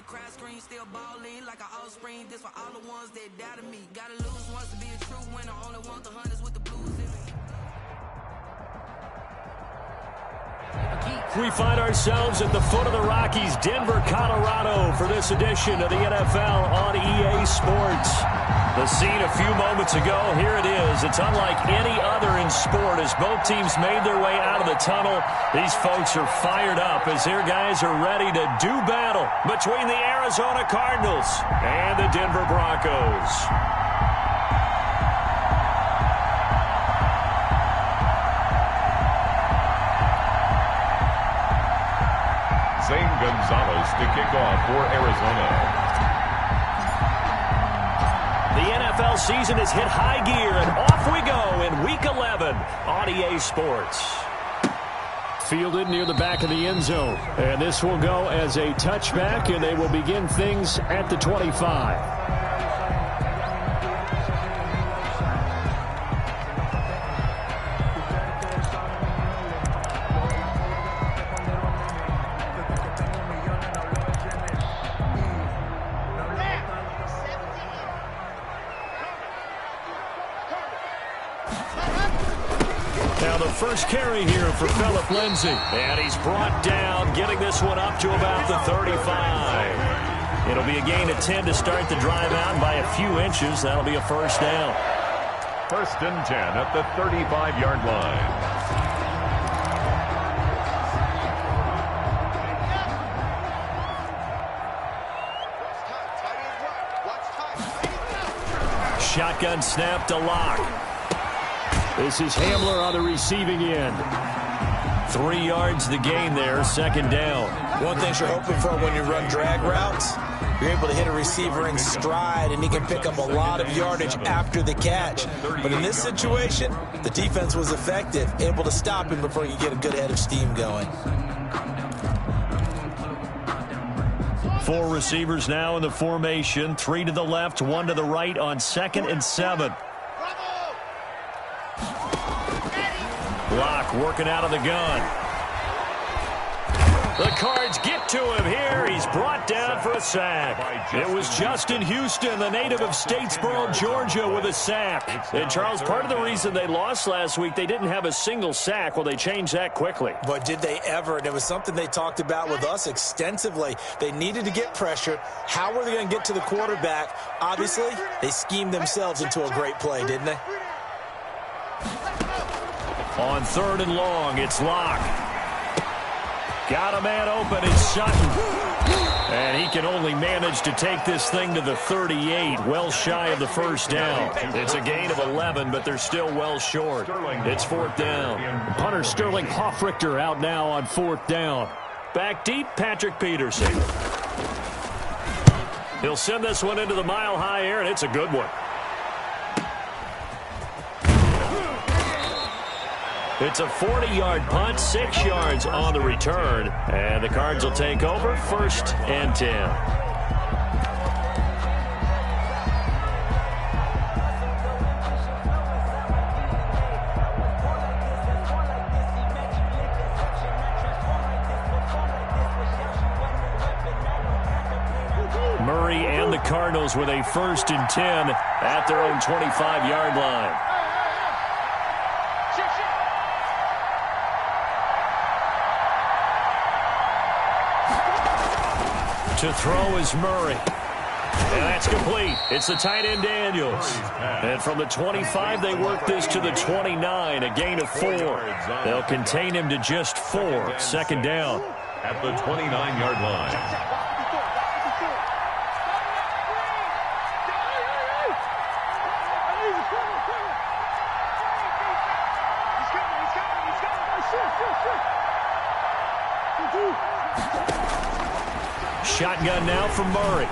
crash screen, still balling like an offspring. This for all the ones that doubted me. Gotta lose once to be a true winner. Only want the hunters with the blues in me. We find ourselves at the foot of the Rockies, Denver, Colorado, for this edition of the NFL on EA Sports. The scene a few moments ago, here it is. It's unlike any other in sport as both teams made their way out of the tunnel. These folks are fired up as their guys are ready to do battle between the Arizona Cardinals and the Denver Broncos. Zane Gonzalez to kick off for Arizona. The NFL season has hit high gear, and off we go in Week 11 on EA Sports. Fielded near the back of the end zone, and this will go as a touchback, and they will begin things at the 25. First carry here for Phillip Lindsay. And he's brought down, getting this one up to about the 35. It'll be a gain of 10 to start the drive out by a few inches. That'll be a first down. First and 10 at the 35-yard line. Shotgun snap to Locke. This is Hamler on the receiving end. 3 yards the gain there, second down. One thing you're hoping for when you run drag routes, you're able to hit a receiver in stride, and he can pick up a lot of yardage after the catch. But in this situation, the defense was effective, able to stop him before you get a good head of steam going. 4 receivers now in the formation. 3 to the left, 1 to the right on 2nd and 7. Locke working out of the gun. The Cards get to him here. He's brought down for a sack. It was Justin Houston, the native of Statesboro, Georgia, with a sack. And, Charles, part of the reason they lost last week, they didn't have a single sack. Well, they changed that quickly. But did they ever? And it was something they talked about with us extensively. They needed to get pressure. How were they going to get to the quarterback? Obviously, they schemed themselves into a great play, didn't they? On 3rd and long, it's Locke. Got a man open, it's Sutton. And he can only manage to take this thing to the 38, well shy of the first down. It's a gain of 11, but they're still well short. It's 4th down. Punter Sterling Hoffrichter out now on 4th down. Back deep, Patrick Peterson. He'll send this one into the mile-high air, and it's a good one. It's a 40-yard punt, 6 yards on the return. And the Cards will take over, 1st and 10. Murray and the Cardinals with a 1st and 10 at their own 25-yard line. To throw is Murray. And that's complete. It's the tight end Daniels. And from the 25, they work this to the 29, a gain of 4. They'll contain him to just 4, 2nd down. At the 29-yard line. Shotgun now from Murray.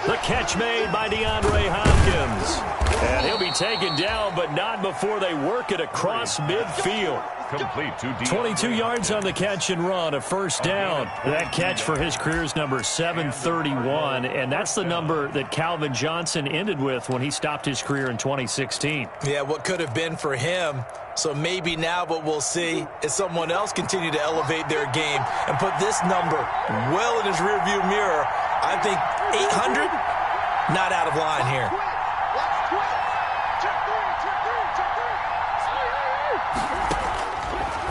The catch made by DeAndre Hopkins. And he'll be taken down, but not before they work it across midfield. Complete to DeAndre. 22 yards on the catch and run, a 1st down. That catch for his career's number 731, and that's the number that Calvin Johnson ended with when he stopped his career in 2016. Yeah, what could have been for him. So maybe now what we'll see is someone else continue to elevate their game and put this number well in his rearview mirror I think 800, not out of line here.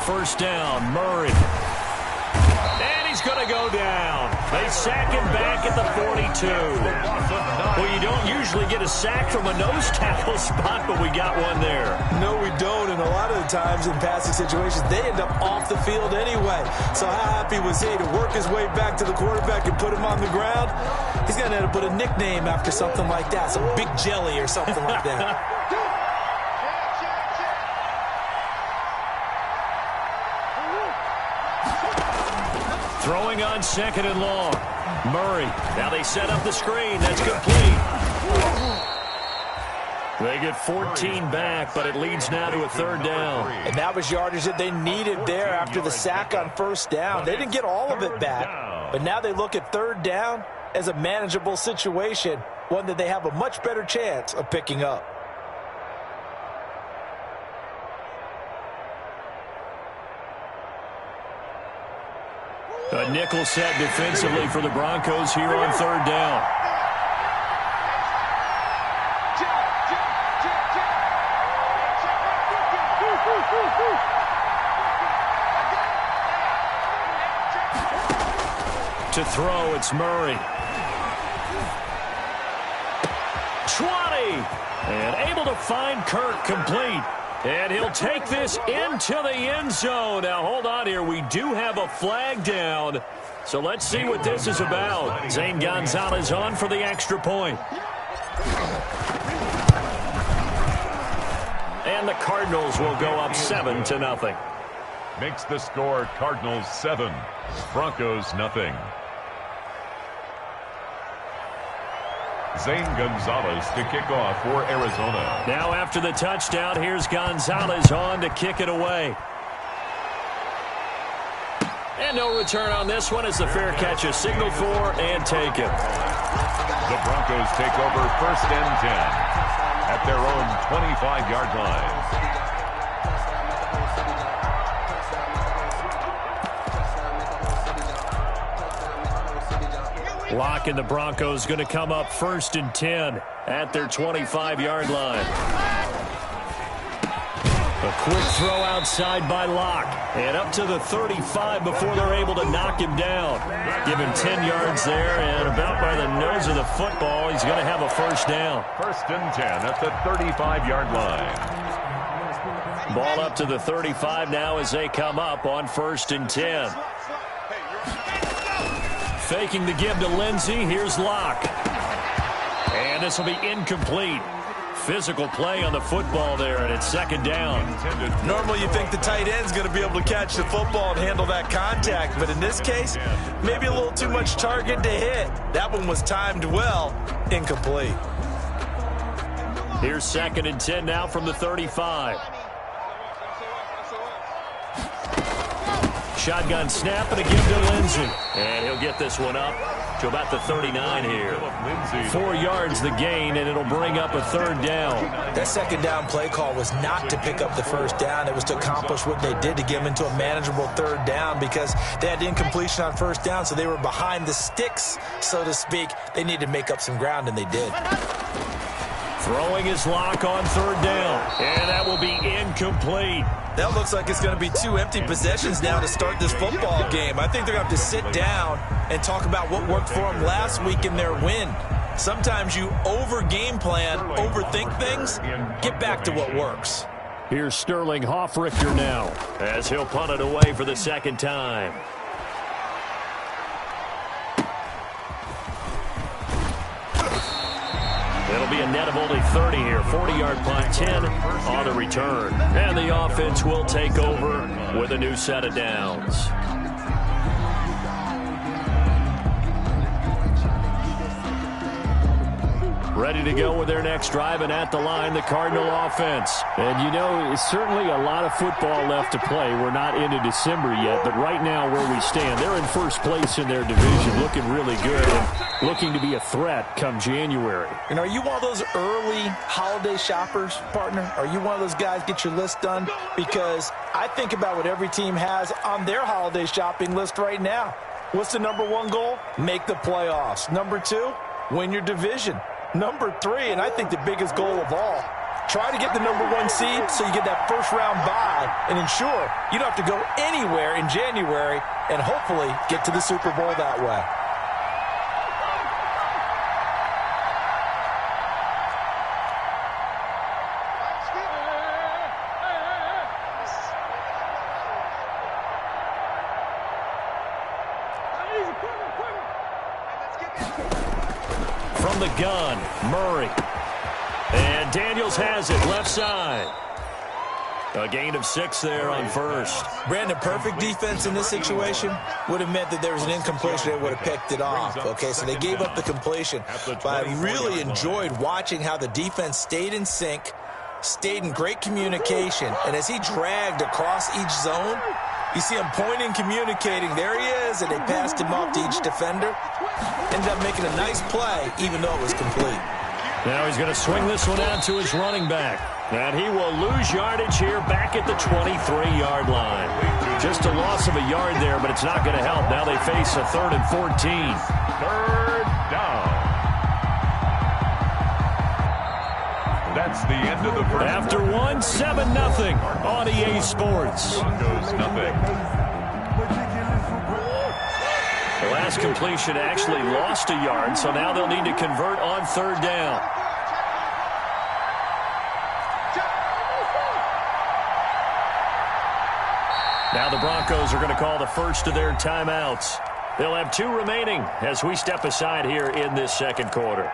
First down, Murray. And he's going to go down. They sack him back at the 42. Well, you don't usually get a sack from a nose tackle spot, but we got one there. No, we don't, and a lot of the times in passing situations, they end up off the field anyway. So how happy was he to work his way back to the quarterback and put him on the ground? He's going to end up with a nickname after something like that, some Big Jelly or something like that. Throwing on second and long. Murray. Now they set up the screen. That's complete. They get 14 back, but it leads now to a third down. And that was yardage that they needed there after the sack on first down. They didn't get all of it back, but now they look at third down as a manageable situation, one that they have a much better chance of picking up. A nickel set defensively for the Broncos here on third down. To throw, it's Murray. 20! And able to find Kirk complete. And he'll take this into the end zone. Now, hold on here. We do have a flag down. So let's see what this is about. Zane Gonzalez on for the extra point. And the Cardinals will go up 7-0. Makes the score Cardinals 7, Broncos nothing. Zane Gonzalez to kick off for Arizona. Now after the touchdown, here's Gonzalez on to kick it away. And no return on this one as the fair catch is signaled for and taken. The Broncos take over 1st and 10 at their own 25-yard line. Locke and the Broncos going to come up 1st and 10 at their 25-yard line. A quick throw outside by Locke. And up to the 35 before they're able to knock him down. Give him 10 yards there, and about by the nose of the football, he's going to have a first down. 1st and 10 at the 35-yard line. Ball up to the 35 now as they come up on 1st and 10. Faking the give to Lindsey. Here's Locke. And this will be incomplete. Physical play on the football there, and it's 2nd down. Normally you think the tight end's going to be able to catch the football and handle that contact, but in this case, maybe a little too much target to hit. That one was timed well. Incomplete. Here's 2nd and 10 now from the 35. Shotgun snap and a give to Lindsey. And he'll get this one up to about the 39 here. 4 yards the gain, and it'll bring up a 3rd down. That 2nd down play call was not to pick up the 1st down. It was to accomplish what they did to get them into a manageable 3rd down because they had incompletion on 1st down, so they were behind the sticks, so to speak. They needed to make up some ground, and they did. Throwing his Locke on 3rd down, and that will be incomplete. That looks like it's going to be 2 empty possessions now to start this football game. I think they're going to have to sit down and talk about what worked for them last week in their win. Sometimes you over-game plan, overthink things, get back to what works. Here's Sterling Hoffrichter now as he'll punt it away for the 2nd time. It'll be a net of only 30 here. 40-yard punt, 10 on the return. And the offense will take over with a new set of downs. Ready to go with their next drive, and at the line, the Cardinal offense. And, you know, it's certainly a lot of football left to play. We're not into December yet, but right now where we stand, they're in 1st place in their division, looking really good and looking to be a threat come January. And are you one of those early holiday shoppers, partner? Are you one of those guys get your list done? Because I think about what every team has on their holiday shopping list right now. What's the number one goal? Make the playoffs. Number 2, win your division. Number 3, and I think the biggest goal of all, try to get the number 1 seed so you get that first-round bye and ensure you don't have to go anywhere in January and hopefully get to the Super Bowl that way. From the gun, Murray. And Daniels has it, left side. A gain of 6 there on first. Brandon, perfect defense in this situation would have meant that there was an incompletion. They would have picked it off. Okay, so they gave up the completion. But I really enjoyed watching how the defense stayed in sync, stayed in great communication, and as he dragged across each zone, you see him pointing, communicating. There he is, and they passed him off to each defender. Ended up making a nice play, even though it was complete. Now he's going to swing this one out to his running back. And he will lose yardage here back at the 23-yard line. Just a loss of a yard there, but it's not going to help. Now they face a 3rd and 14. 3rd down. That's the end of the first. After 7-0 on EA Sports. Broncos nothing. The last completion actually lost a yard, so now they'll need to convert on 3rd down. Now the Broncos are going to call the first of their timeouts. They'll have 2 remaining as we step aside here in this second quarter.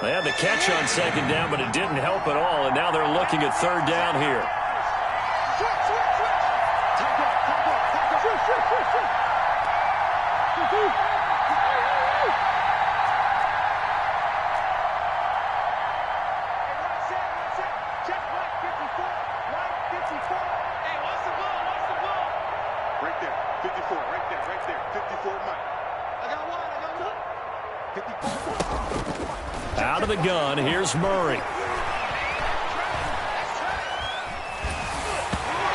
They had the catch on 2nd down, but it didn't help at all, and now they're looking at 3rd down here. Out of the gun, here's Murray.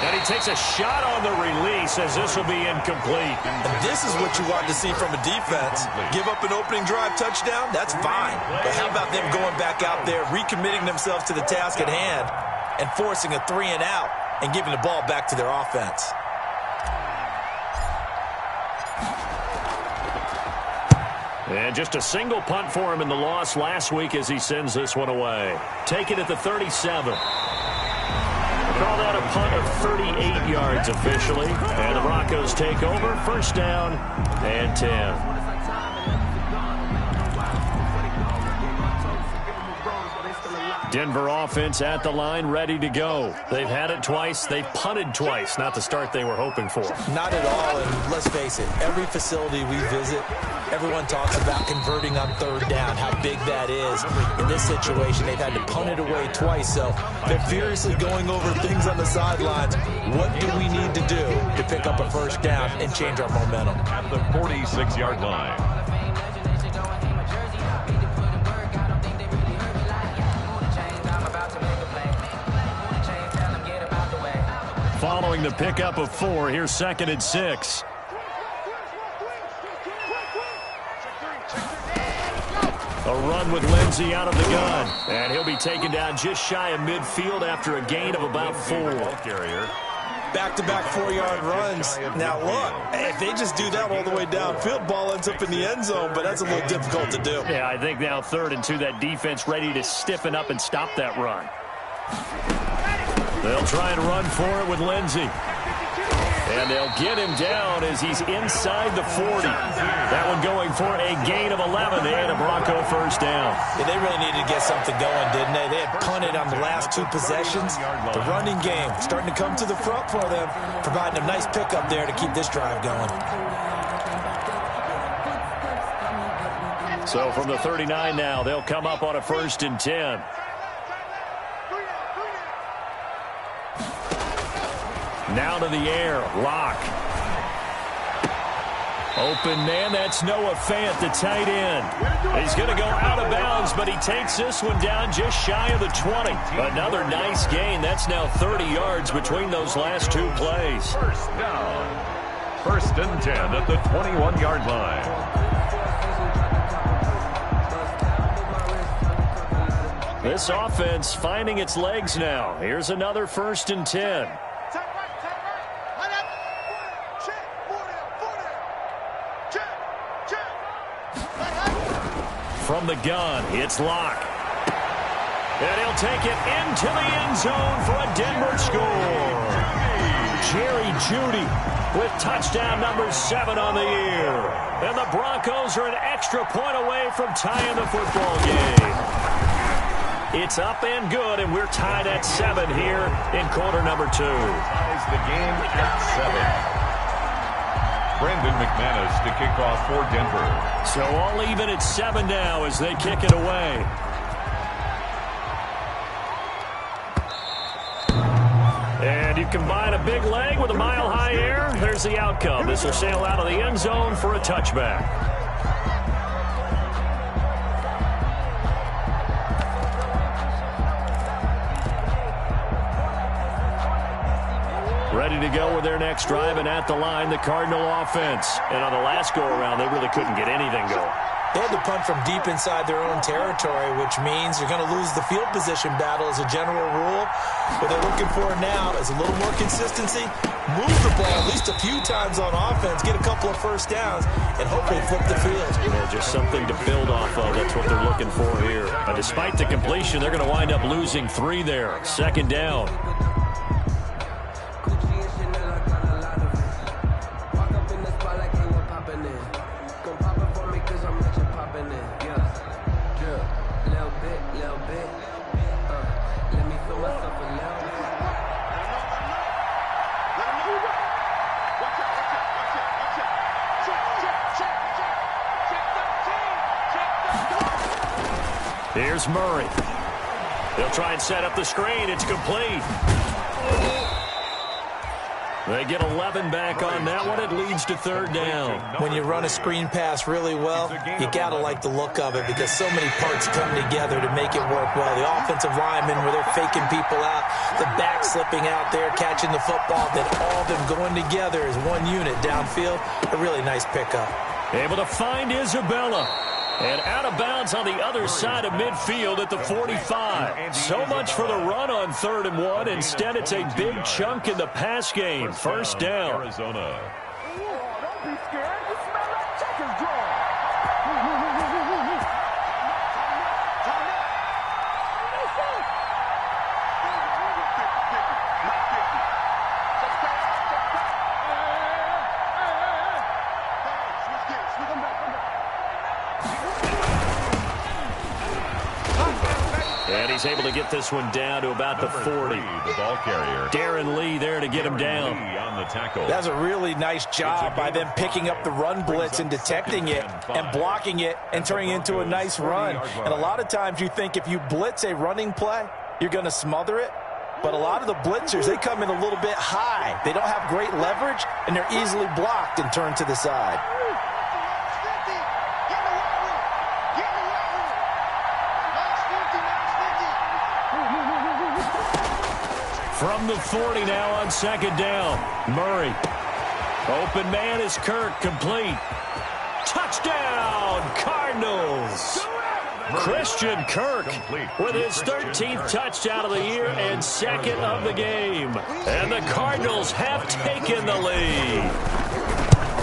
And he takes a shot on the release as this will be incomplete. And this is what you want to see from a defense. Give up an opening drive touchdown, that's fine. But how about them going back out there, recommitting themselves to the task at hand, and forcing a 3-and-out and giving the ball back to their offense? And just a single punt for him in the loss last week as he sends this one away. Taken at the 37. Call that a punt of 38 yards officially. And the Broncos take over. 1st down and 10. Denver offense at the line, ready to go. They've had it twice. They've punted twice. Not the start they were hoping for. Not at all, and let's face it, every facility we visit, everyone talks about converting on 3rd down, how big that is. In this situation, they've had to punt it away twice, so they're furiously going over things on the sidelines. What do we need to do to pick up a 1st down and change our momentum? At the 46-yard line. Following the pickup of 4, here's 2nd and 6. A run with Lindsey out of the gun. And he'll be taken down just shy of midfield after a gain of about 4. Back-to-back 4-yard runs. Now, look, if they just do that all the way downfield, ball ends up in the end zone, but that's a little difficult to do. Yeah, I think now 3rd and 2, that defense ready to stiffen up and stop that run. They'll try and run for it with Lindsey. And they'll get him down as he's inside the 40. That one going for a gain of 11. They had a Bronco 1st down. Yeah, they really needed to get something going, didn't they? They had punted on the last 2 possessions. The running game starting to come to the front for them, providing a nice pickup there to keep this drive going. So from the 39 now, they'll come up on a 1st and 10. Now to the air, Lock. Open man, that's Noah Fant, the tight end. He's going to go out of bounds, but he takes this one down just shy of the 20. Another nice gain. That's now 30 yards between those last two plays. First down. First and 10 at the 21-yard line. This offense finding its legs now. Here's another first and 10. From the gun, it's Locke. And he'll take it into the end zone for a Denver score. Jerry Jeudy with touchdown number 7 on the year. And the Broncos are an extra point away from tying the football game. It's up and good, and we're tied at 7 here in quarter number 2. Ties the game at 7. Brandon McManus to kick off for Denver. So all even at 7 now as they kick it away. And you combine a big leg with a mile-high air. There's the outcome. This will sail out of the end zone for a touchback. Ready to go with their next drive, and at the line, the Cardinal offense. And on the last go-around, they really couldn't get anything going. They had to punt from deep inside their own territory, which means you're going to lose the field position battle as a general rule. What they're looking for now is a little more consistency, move the ball at least a few times on offense, get a couple of first downs, and hopefully flip the field. Yeah, just something to build off of. That's what they're looking for here. But despite the completion, they're going to wind up losing 3 there. Second down. Here's Murray. They'll try and set up the screen. It's complete. They get 11 back on that one. It leads to third down. When you run a screen pass really well, you got to like the look of it because so many parts come together to make it work well. The offensive linemen, where they're faking people out, the back slipping out there, catching the football, then all of them going together as one unit downfield. A really nice pickup. Able to find Isabella. And out of bounds on the other side of midfield at the 45. So much for the run on 3rd and 1. Instead, it's a big chunk in the pass game. First down. Arizona. Don't be scared. You smell that checker's draw. And he's able to get this one down to about the 40. The ball carrier. Darren Lee there to get him down. On the tackle. That's a really nice job by them picking up the run blitz and detecting it and blocking it and turning it into a nice run. And a lot of times you think if you blitz a running play, you're going to smother it. But a lot of the blitzers, they come in a little bit high. They don't have great leverage, and they're easily blocked and turned to the side. From the 40 now on second down. Murray. Open man is Kirk, complete. Touchdown, Cardinals. Christian Kirk with his 13th touchdown of the year and 2nd of the game. And the Cardinals have taken the lead.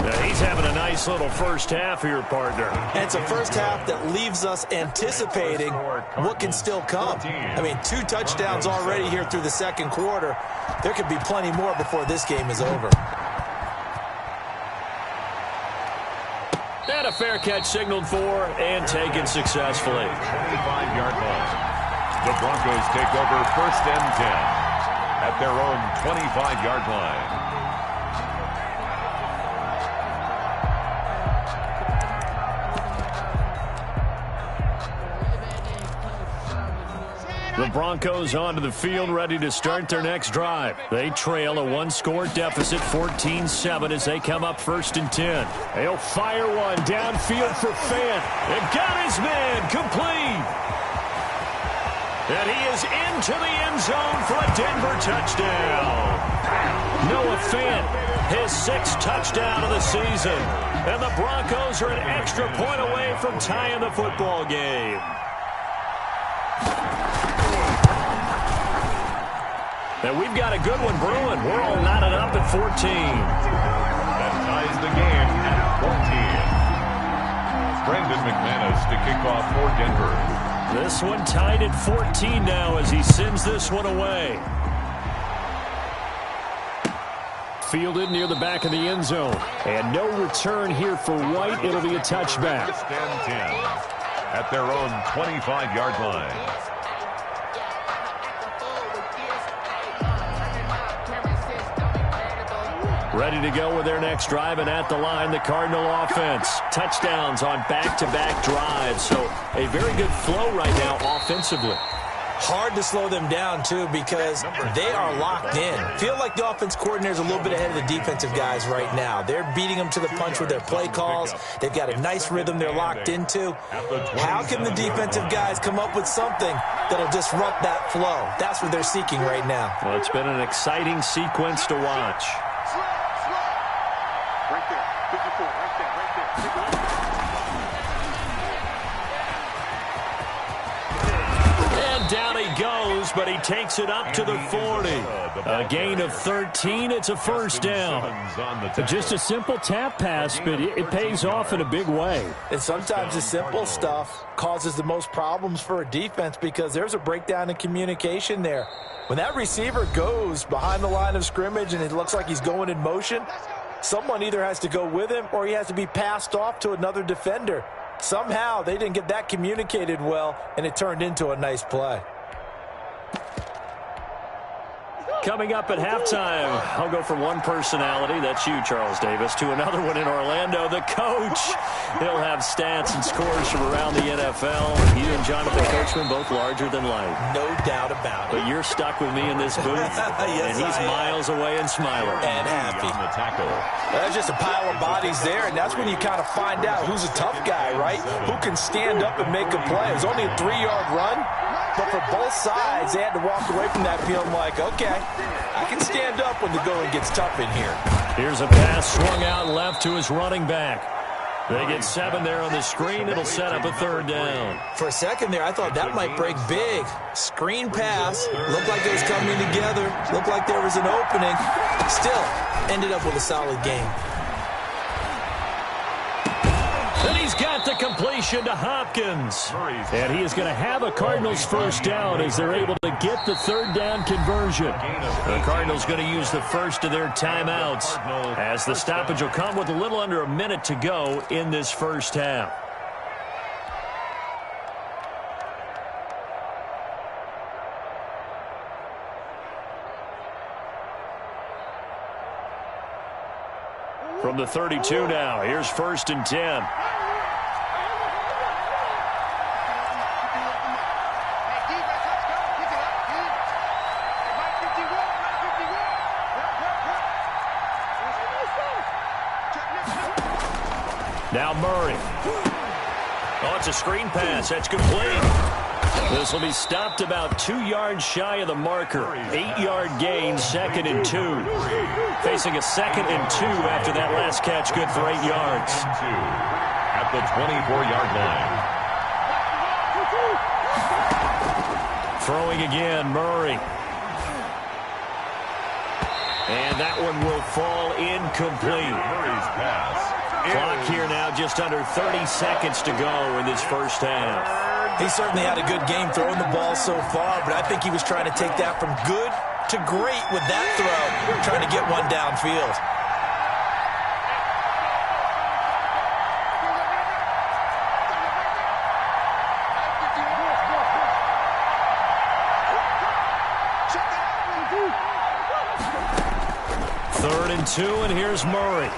Now he's having a nice little first half here, partner. And it's a first half that leaves us anticipating what can still come. I mean, 2 touchdowns already here through the second quarter. There could be plenty more before this game is over. And a fair catch signaled for and taken successfully. 25-yard line. The Broncos take over first and 10 at their own 25-yard line. The Broncos onto the field, ready to start their next drive. They trail a one-score deficit, 14-7, as they come up 1st and 10. They'll fire one downfield for Fant. It got his man complete. And he is into the end zone for a Denver touchdown. Noah Fant, his 6th touchdown of the season. And the Broncos are an extra point away from tying the football game. And we've got a good one brewing. We're all knotted up at 14. That ties the game at 14. Brendan McManus to kick off for Denver. This one tied at 14 now as he sends this one away. Fielded near the back of the end zone. And no return here for White. It'll be a touchback. 1st and 10 at their own 25-yard line. Ready to go with their next drive, and at the line, the Cardinal offense. Touchdowns on back-to-back drives, so a very good flow right now offensively. Hard to slow them down, too, because they are locked in. Feel like the offense coordinator is a little bit ahead of the defensive guys right now. They're beating them to the punch with their play calls. They've got a nice rhythm they're locked into. How can the defensive guys come up with something that'll disrupt that flow? That's what they're seeking right now. Well, it's been an exciting sequence to watch. Right there. 54. Right there. And down he goes, but he takes it up to the 40. A gain of 13. It's a 1st down. Just a simple tap pass, but it pays off in a big way. And sometimes the simple stuff causes the most problems for a defense because there's a breakdown in communication there. When that receiver goes behind the line of scrimmage and it looks like he's going in motion, someone either has to go with him or he has to be passed off to another defender. Somehow they didn't get that communicated well, and it turned into a nice play. Coming up at halftime, I'll go from one personality, that's you, Charles Davis, to another one in Orlando, the coach. He'll have stats and scores from around the NFL. You and Jonathan Coachman, both larger than life. No doubt about it. But you're stuck with me in this booth, yes, and he's miles away and smiling. And happy. On the tackle. There's just a pile of bodies there, and that's when you kind of find out who's a tough guy, right? Who can stand up and make a play. It was only a 3-yard run, but for both sides, they had to walk away from that feeling like, okay, I can stand up when the going gets tough in here. Here's a pass swung out left to his running back. They get 7 there on the screen. It'll set up a 3rd down. For a second there, I thought that might break big. Screen pass. Looked like it was coming together. Looked like there was an opening. Still, ended up with a solid game. And he's got the completion to Hopkins. And he is going to have a Cardinals 1st down as they're able to get the 3rd down conversion. The Cardinals going to use the first of their timeouts as the stoppage will come with a little under a minute to go in this 1st half. From the 32 now, here's 1st and 10. Now Murray. Oh, it's a screen pass. That's complete. This will be stopped about 2 yards shy of the marker. 8-yard gain, 2nd and 2. Facing a 2nd and 2 after that last catch, good for 8 yards. At the 24-yard line. Throwing again, Murray. And that one will fall incomplete. Murray's pass. Clock here now, just under 30 seconds to go in this 1st half. He certainly had a good game throwing the ball so far, but I think he was trying to take that from good to great with that throw, trying to get one downfield. Third and 2, and here's Murray.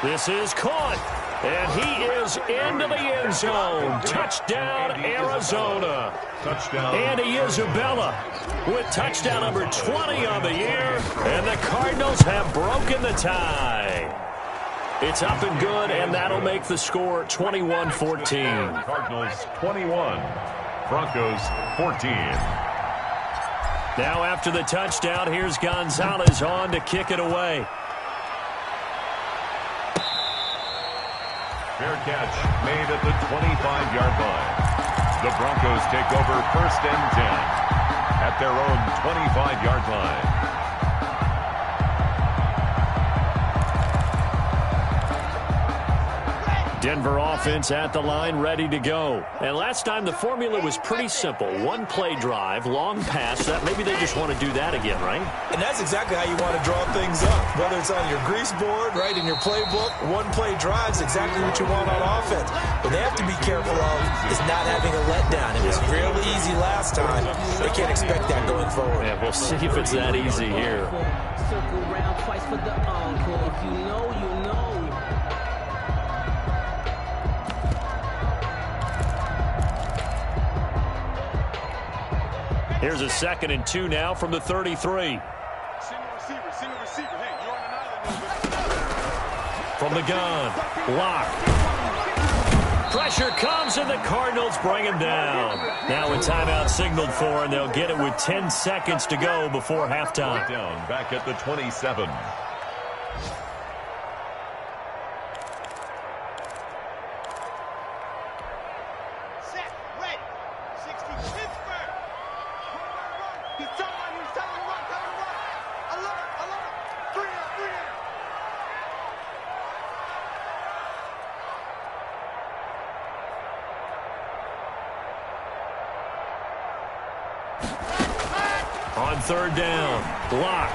This is caught. And he is into the end zone. Touchdown, Arizona. Touchdown. Andy Isabella with touchdown number 20 on the year. And the Cardinals have broken the tie. It's up and good, and that'll make the score 21-14. Cardinals 21, Broncos 14. Now after the touchdown, here's Gonzalez on to kick it away. Fair catch made at the 25-yard line. The Broncos take over 1st and 10 at their own 25-yard line. Denver offense at the line, ready to go. And last time the formula was pretty simple. One play drive, long pass. That maybe they just want to do that again, right? And that's exactly how you want to draw things up. Whether it's on your grease board, right, in your playbook, one play drive is exactly what you want on offense. What they have to be careful of is not having a letdown. It was real easy last time. They can't expect that going forward. Yeah, we'll see if it's that easy here. Circle round twice for the encore. If you know, you know. Here's a 2nd and 2 now from the 33. From the gun, Locke. Pressure comes, and the Cardinals bring him down. Now a timeout signaled for, and they'll get it with 10 seconds to go before halftime. Down back at the 27. On 3rd down, Locke.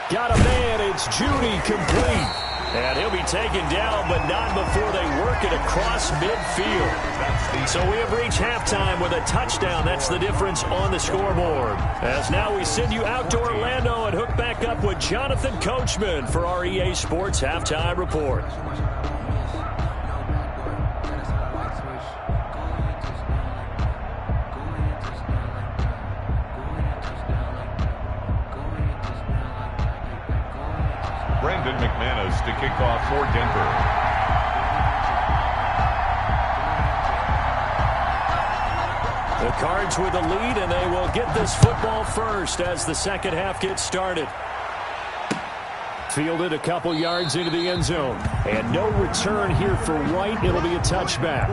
Got a man, it's Judy complete. And he'll be taken down, but not before they work it across midfield. So we have reached halftime with a touchdown. That's the difference on the scoreboard. As now we send you out to Orlando and hook back up with Jonathan Coachman for our EA Sports Halftime Report. To kick off for Denver. The Cards with a lead, and they will get this football first as the second half gets started. Fielded a couple yards into the end zone. And no return here for White. It'll be a touchback.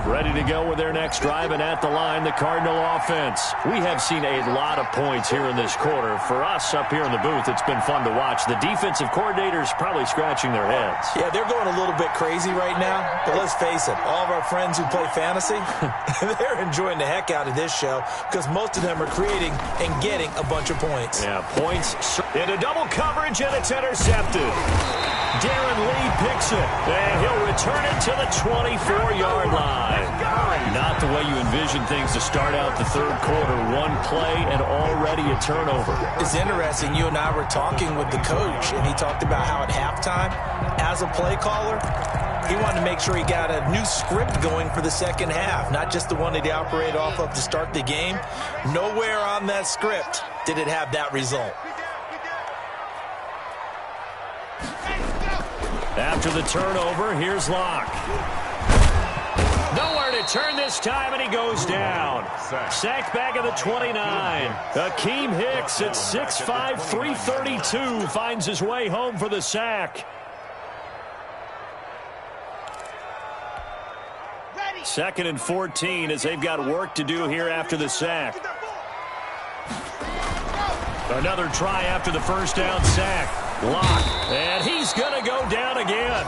Ready to go with their next drive, and at the line, the Cardinal offense. We have seen a lot of points here in this quarter. For us up here in the booth, it's been fun to watch. The defensive coordinators probably scratching their heads. Yeah, they're going a little bit crazy right now, but let's face it, all of our friends who play fantasy, they're enjoying the heck out of this show because most of them are creating and getting a bunch of points. Yeah, points into double coverage, and it's intercepted. Darren Lee picks it, and he'll return it to the 24-yard line. Not the way you envision things to start out the third quarter. One play and already a turnover. It's interesting. You and I were talking with the coach, and he talked about how at halftime, as a play caller, he wanted to make sure he got a new script going for the second half, not just the one that he operated off of to start the game. Nowhere on that script did it have that result. After the turnover, here's Locke. Nowhere to turn this time, and he goes down. Sacked back at the 29. Akeem Hicks at 6'5", 332 finds his way home for the sack. Second and 14 as they've got work to do here after the sack. Another try after the first down sack. Locke, and he's going to go down again.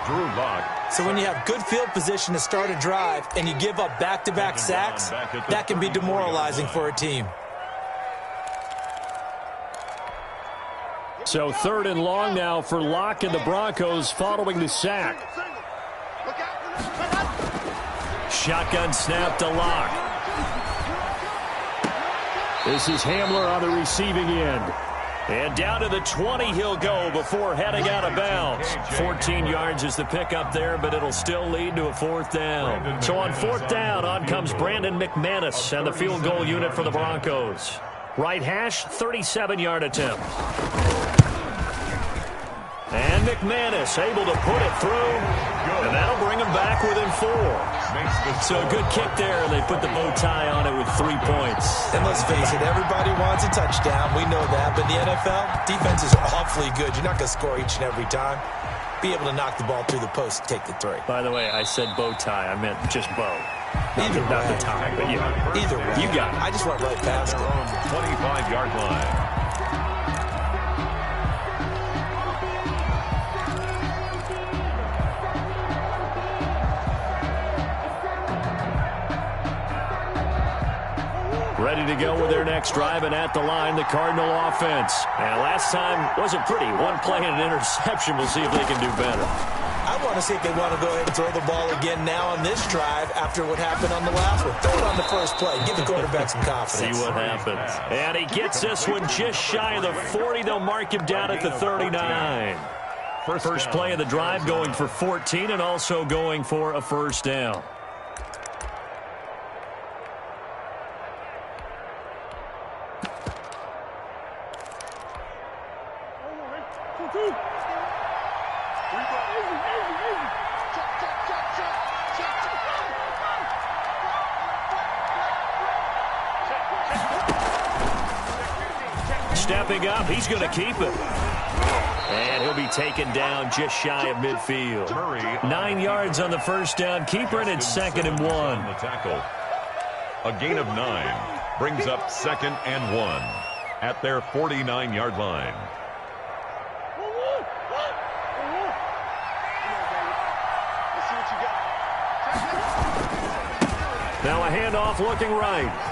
Drew Locke. So when you have good field position to start a drive and you give up back-to-back sacks, that can be demoralizing for a team. So 3rd and long now for Locke and the Broncos following the sack. Shotgun snap to Locke. This is Hamler on the receiving end. And down to the 20 he'll go before heading out of bounds. 14 yards is the pickup there, but it'll still lead to a 4th down. So on 4th down, on comes Brandon McManus and the field goal unit for the Broncos. Right hash, 37-yard attempt. And McManus able to put it through, and that'll bring him back within 4. So a good kick there, and they put the bow tie on it with 3 points. And let's face it, everybody wants a touchdown. We know that. But in the NFL, defense is awfully good. You're not going to score each and every time. Be able to knock the ball through the post and take the 3. By the way, I said bow tie. I meant just bow. Either way. Not the tie, but yeah. Either way. You got it. I just went right past it. 25-yard line. Ready to go with their next drive, and at the line, the Cardinal offense. And last time wasn't pretty. 1 play and an interception. We'll see if they can do better. I want to see if they want to go ahead and throw the ball again now on this drive after what happened on the last one. Throw it on the first play. Give the quarterback some confidence. See what happens. And he gets this one just shy of the 40. They'll mark him down at the 39. First play of the drive going for 14 and also going for a 1st down. Stepping up, he's going to keep it. And he'll be taken down just shy of midfield. 9 yards on the 1st down. Keeper, and it's 2nd and 1. The tackle. A gain of 9 brings up 2nd and 1 at their 49-yard line. Now a handoff looking right.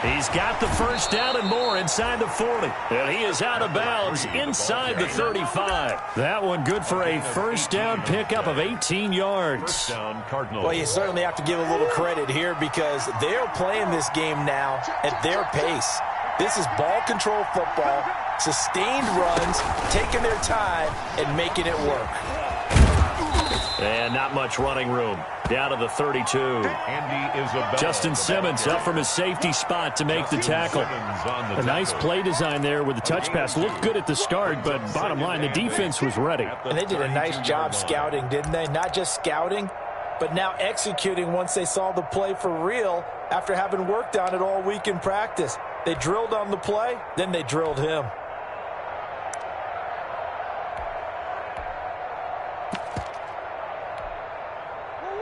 He's got the 1st down and more inside the 40. And he is out of bounds inside the 35. That one good for a 1st down pickup of 18 yards. Well, you certainly have to give a little credit here because they're playing this game now at their pace. This is ball control football, sustained runs, taking their time, and making it work. And not much running room. Down to the 32. Justin Simmons up from his safety spot to make the tackle. A nice play design there with the touch pass. Looked good at the start, but bottom line, the defense was ready. And they did a nice job scouting, didn't they? Not just scouting, but now executing once they saw the play for real after having worked on it all week in practice. They drilled on the play, then they drilled him.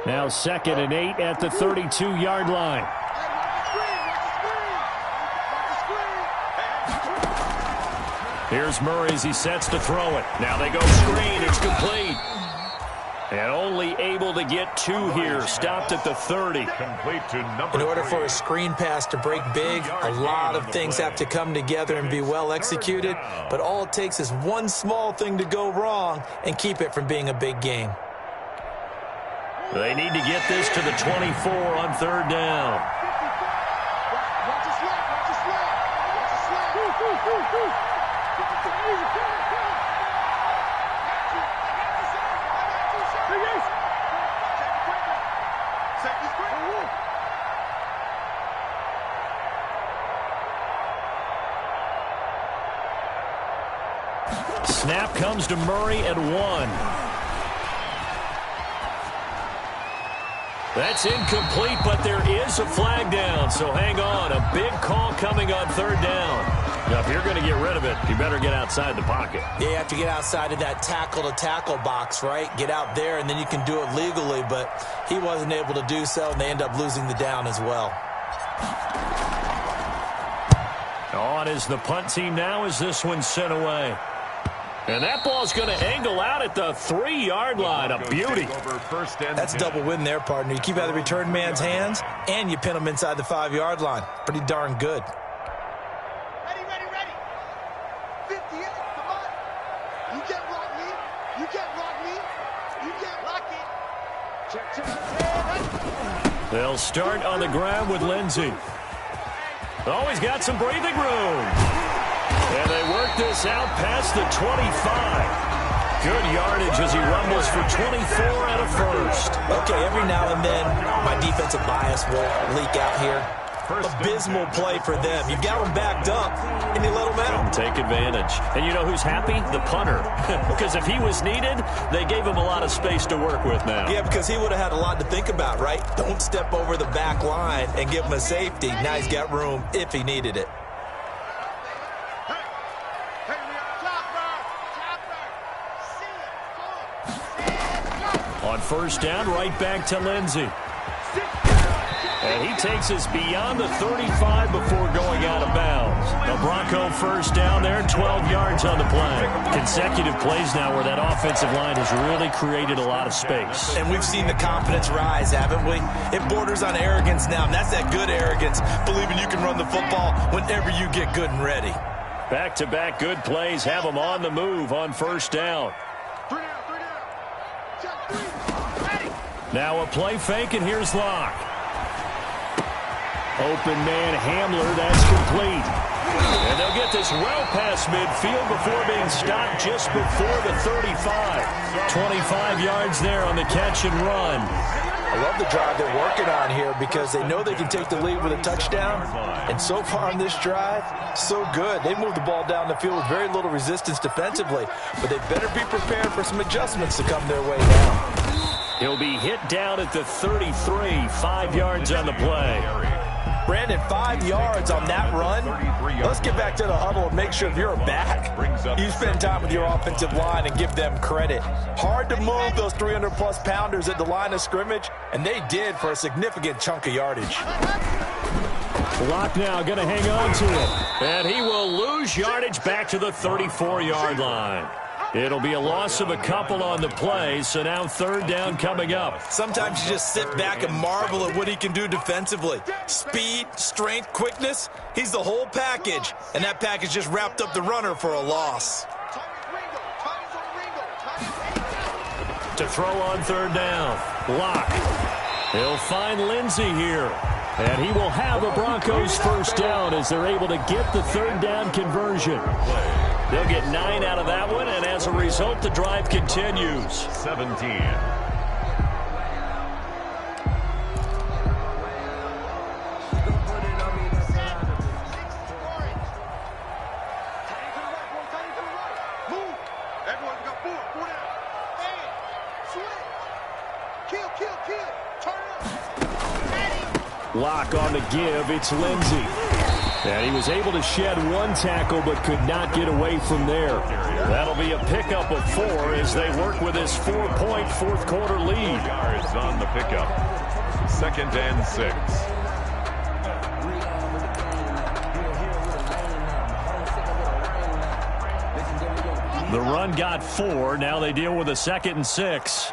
Now 2nd and 8 at the 32-yard line. Here's Murray as he sets to throw it. Now they go screen. It's complete. And only able to get 2 here. Stopped at the 30. In order for a screen pass to break big, a lot of things have to come together and be well executed. But all it takes is one small thing to go wrong and keep it from being a big game. They need to get this to the 24 on 3rd down. Snap comes to Murray at 1. That's incomplete, but there is a flag down, so hang on. A big call coming on 3rd down. Now, if you're going to get rid of it, you better get outside the pocket. Yeah, you have to get outside of that tackle-to-tackle box, right? Get out there, and then you can do it legally, but he wasn't able to do so, and they end up losing the down as well. On is the punt team now as this one's sent away. And that ball's going to angle out at the 3-yard line. A beauty. That's a double win there, partner. You keep out of the return man's hands, and you pin him inside the 5-yard line. Pretty darn good. Ready. 58, come on. You can't block me. You can't block me. You can't block it. Check. They'll start on the ground with Lindsey. Oh, he's got some breathing room. And they work this out past the 25. Good yardage as he rumbles for 24 and a first. Okay, every now and then, my defensive bias will leak out here. Abysmal play for them. You got them backed up, and you let them out. Couldn't take advantage. And you know who's happy? The punter. Because if he was needed, they gave him a lot of space to work with now. Yeah, because he would have had a lot to think about, right? Don't step over the back line and give him a safety. Now he's got room if he needed it. On first down, right back to Lindsey. And he takes us beyond the 35 before going out of bounds. A Bronco first down there, 12 yards on the play. Consecutive plays now where that offensive line has really created a lot of space. And we've seen the confidence rise, haven't we? It borders on arrogance now, and that's that good arrogance, believing you can run the football whenever you get good and ready. Back-to-back good plays have them on the move on first down. Now a play fake, and here's Locke. Open man Hamler, that's complete. And they'll get this well past midfield before being stopped just before the 35. 25 yards there on the catch and run. I love the drive they're working on here because they know they can take the lead with a touchdown. And so far on this drive, so good. They moved the ball down the field with very little resistance defensively. But they better be prepared for some adjustments to come their way now. He'll be hit down at the 33, 5 yards on the play. Brandon, 5 yards on that run. Let's get back to the huddle and make sure if you're a back, you spend time with your offensive line and give them credit. Hard to move those 300-plus pounders at the line of scrimmage, and they did for a significant chunk of yardage. Locke now going to hang on to it. And he will lose yardage back to the 34-yard line. It'll be a loss of a couple on the play, so now third down coming up. Sometimes you just sit back and marvel at what he can do defensively. Speed, strength, quickness, he's the whole package. And that package just wrapped up the runner for a loss. To throw on third down, Locke. He'll find Lindsey here. And he will have a Broncos first down as they're able to get the third down conversion. They'll get 9 out of that one, and as a result, the drive continues. 17. Locke on the give, it's Lindsey. And he was able to shed one tackle but could not get away from there. That'll be a pickup of 4 as they work with this 4-point fourth-quarter lead. Yards on the pickup. 2nd and 6. The run got 4. Now they deal with a 2nd and 6.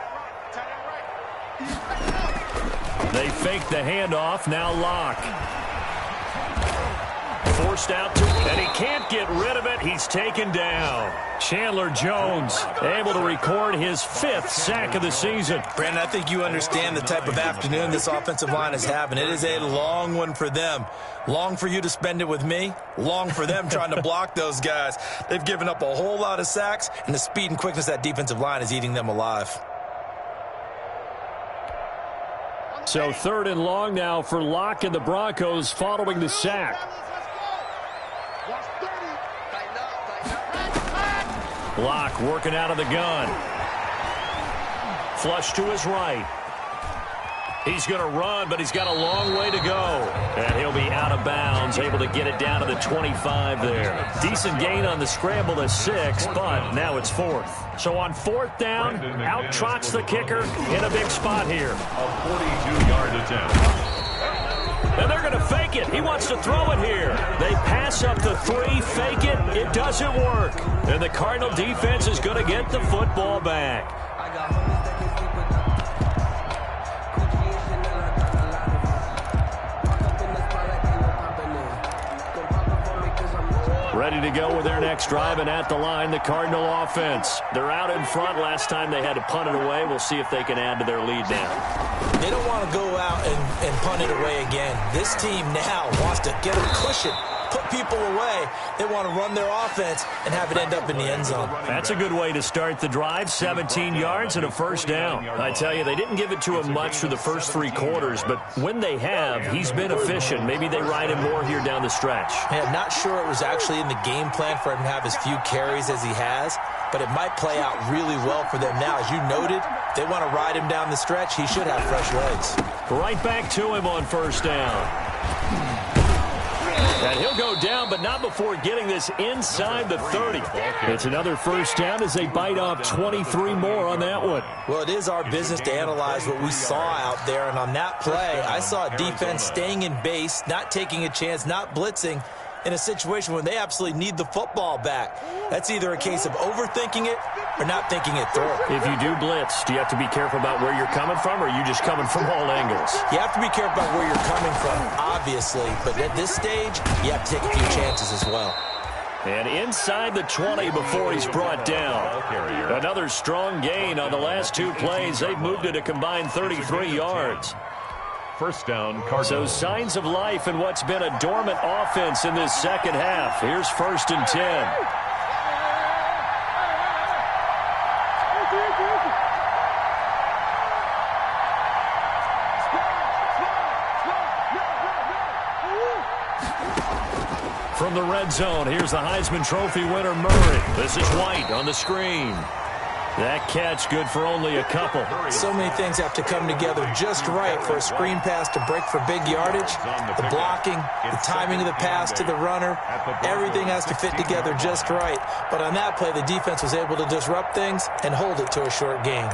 They fake the handoff. Now Locke. Forced out to, and he can't get rid of it. He's taken down. Chandler Jones able to record his 5th sack of the season. Brandon, I think you understand the type of afternoon this offensive line is having. It is a long one for them. Long for you to spend it with me. Long for them trying to block those guys. They've given up a whole lot of sacks, and the speed and quickness of that defensive line is eating them alive. So 3rd and long now for Locke and the Broncos following the sack. Locke working out of the gun. Flush to his right. He's going to run, but he's got a long way to go. And he'll be out of bounds, able to get it down to the 25 there. Decent gain on the scramble to 6, but now it's 4th. So on 4th down, out trots the kicker in a big spot here. A 42-yard attempt. And they're going to fake it. He wants to throw it here. They pass up the 3, fake it. It doesn't work. And the Cardinal defense is going to get the football back. Ready to go with their next drive, and at the line, the Cardinal offense. They're out in front. Last time they had to punt it away. We'll see if they can add to their lead now. They don't want to go out and punt it away again. This team now wants to get a cushion, put people away. They want to run their offense and have it end up in the end zone. That's a good way to start the drive. 17 yards and a first down. I tell you, they didn't give it to him much for the first 3 quarters, but when they have, he's been efficient. Maybe they ride him more here down the stretch. I'm not sure it was actually in the game plan for him to have as few carries as he has, but it might play out really well for them now. As you noted, if they want to ride him down the stretch, he should have fresh legs. Right back to him on first down. And he'll go down, but not before getting this inside the 30. It's another first down as they bite off 23 more on that one. Well, it is our business to analyze what we saw out there, and on that play, I saw a defense staying in base, not taking a chance, not blitzing, in a situation when they absolutely need the football back. That's either a case of overthinking it or not thinking it through. If you do blitz, do you have to be careful about where you're coming from, or are you just coming from all angles? You have to be careful about where you're coming from, obviously, but at this stage, you have to take a few chances as well. And inside the 20 before he's brought down. Another strong gain on the last 2 plays. They've moved it a combined 33 yards. First down, Cardinals. So signs of life in what's been a dormant offense in this second half. Here's 1st and 10. From the red zone, here's the Heisman Trophy winner, Murray. This is White on the screen. That catch good for only a couple. So many things have to come together just right for a screen pass to break for big yardage. The blocking, the timing of the pass to the runner, everything has to fit together just right. But on that play, the defense was able to disrupt things and hold it to a short gain.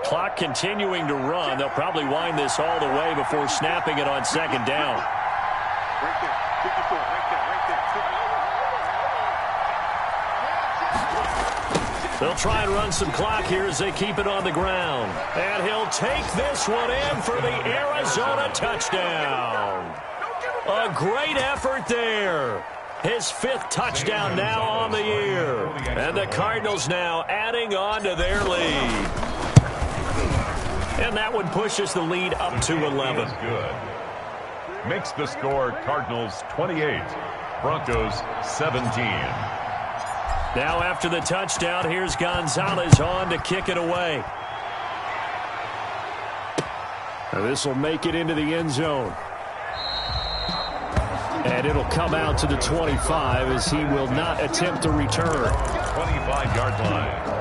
Clock continuing to run. They'll probably wind this all the way before snapping it on 2nd down. They'll try and run some clock here as they keep it on the ground. And he'll take this one in for the Arizona touchdown. A great effort there. His 5th touchdown now on the year. And the Cardinals now adding on to their lead. And that one pushes the lead up to 11. Good. Makes the score Cardinals 28, Broncos 17. Now after the touchdown, here's Gonzalez on to kick it away. This will make it into the end zone. And it'll come out to the 25 as he will not attempt to return. 25-yard line.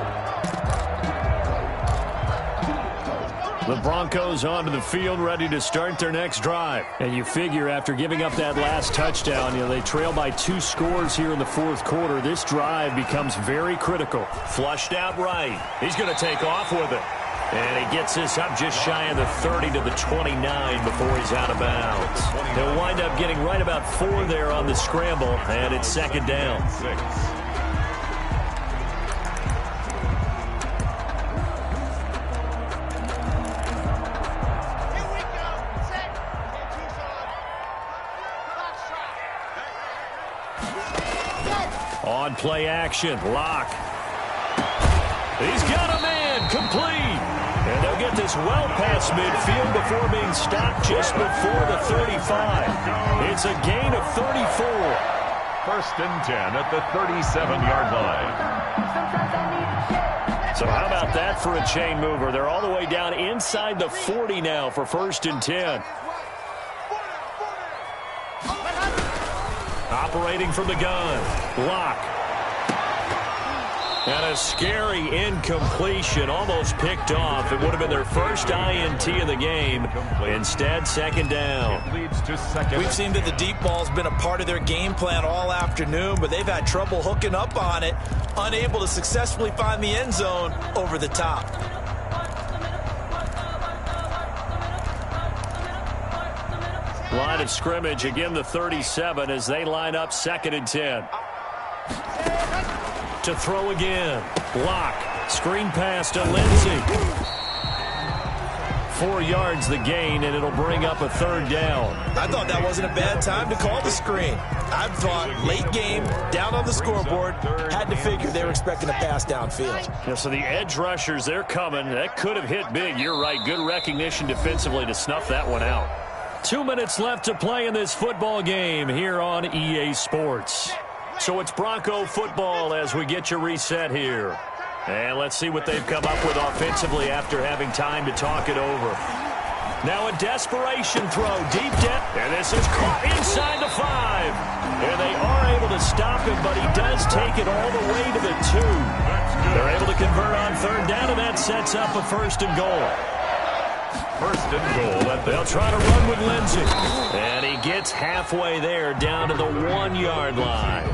The Broncos onto the field, ready to start their next drive. And you figure after giving up that last touchdown, they trail by 2 scores here in the 4th quarter. This drive becomes very critical. Flushed out right. He's going to take off with it. And he gets this up just shy of the 30 to the 29 before he's out of bounds. He'll wind up getting right about 4 there on the scramble, and it's 2nd down. 6. On play action, Locke. He's got a man, complete. And they'll get this well past midfield before being stopped just before the 35. It's a gain of 34. 1st and 10 at the 37-yard line. So how about that for a chain mover? They're all the way down inside the 40 now for 1st and 10. Operating from the gun, Locke. And a scary incompletion, almost picked off. It would have been their first INT of the game. Instead, 2nd down. It leads to 2nd. We've seen that the deep ball's been a part of their game plan all afternoon, but they've had trouble hooking up on it, unable to successfully find the end zone over the top. Line of scrimmage, again the 37 as they line up 2nd and 10. To throw again. Locke. Screen pass to Lindsey. 4 yards the gain, and it'll bring up a 3rd down. I thought that wasn't a bad time to call the screen. I thought late game, down on the scoreboard, had to figure they were expecting a pass downfield. Yeah, so the edge rushers, they're coming. That could have hit big. You're right. Good recognition defensively to snuff that one out. 2 minutes left to play in this football game here on EA Sports. So it's Bronco football as we get you reset here. And let's see what they've come up with offensively after having time to talk it over. Now a desperation throw, deep down. And this is caught inside the 5. And they are able to stop him, but he does take it all the way to the 2. They're able to convert on 3rd down, and that sets up a 1st and goal. 1st and goal. They'll try to run with Lindsay. And he gets halfway there down to the 1-yard line.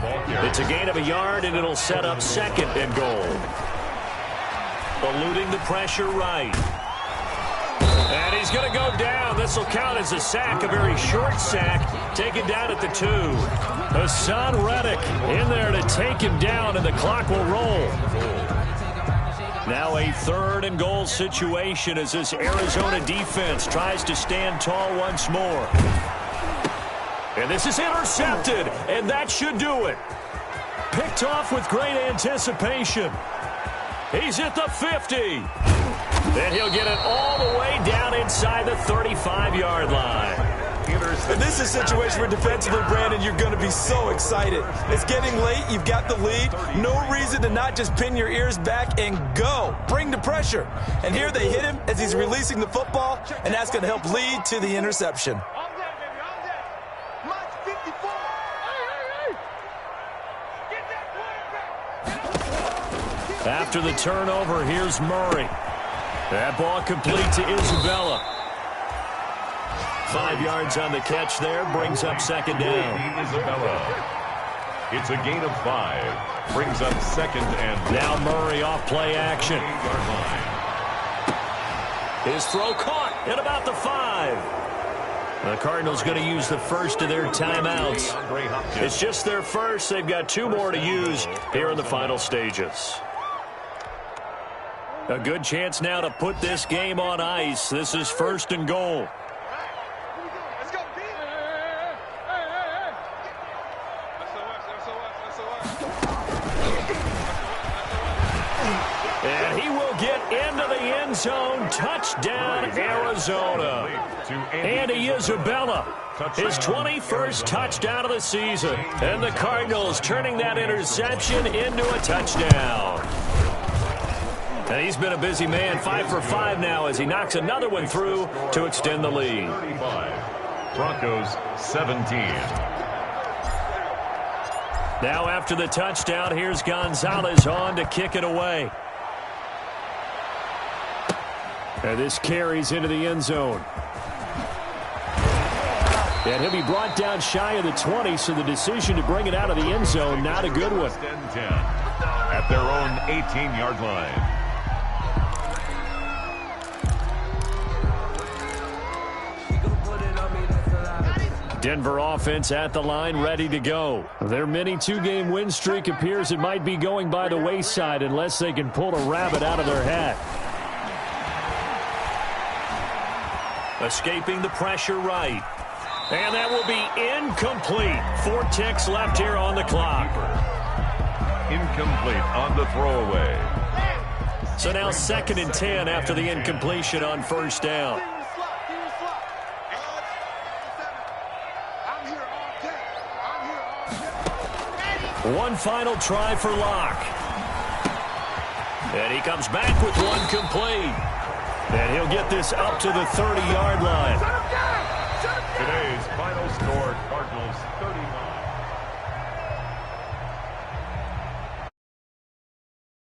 It's a gain of a yard, and it'll set up 2nd and goal. Eluding the pressure right. And he's going to go down. This will count as a sack, a very short sack. Taken down at the 2. Hassan Reddick in there to take him down, and the clock will roll. Now a 3rd and goal situation as this Arizona defense tries to stand tall once more. And this is intercepted, and that should do it. Picked off with great anticipation. He's at the 50. Then he'll get it all the way down inside the 35-yard line. And this is a situation where defensively, Brandon, you're going to be so excited. It's getting late. You've got the lead. No reason to not just pin your ears back and go. Bring the pressure. And here they hit him as he's releasing the football, and that's going to help lead to the interception. After the turnover, here's Murray. That ball complete to Isabella. 5 yards on the catch there, brings up 2nd down. Isabella. It's a gain of 5. Brings up 2nd and now Murray off play action. His throw caught at about the 5. The Cardinals going to use the first of their timeouts. It's just their first. They've got 2 more to use here in the final stages. A good chance now to put this game on ice. This is 1st and goal. And he will get into the end zone. Touchdown, Arizona. Andy Isabella, his 21st touchdown of the season. And the Cardinals turning that interception into a touchdown. And he's been a busy man, 5 for 5 now as he knocks another one through to extend the lead. 35. Broncos 17. Now after the touchdown, here's Gonzalez on to kick it away. And this carries into the end zone. And he'll be brought down shy of the 20, so the decision to bring it out of the end zone, not a good one. 10 at their own 18-yard line. Denver offense at the line, ready to go. Their mini 2-game win streak appears it might be going by the wayside unless they can pull a rabbit out of their hat. Escaping the pressure right. And that will be incomplete. 4 ticks left here on the clock. Incomplete on the throwaway. So now 2nd and 10 after the incompletion on 1st down. One final try for Locke. And he comes back with one complete. And he'll get this up to the 30-yard line. Today's final score, Cardinals 39.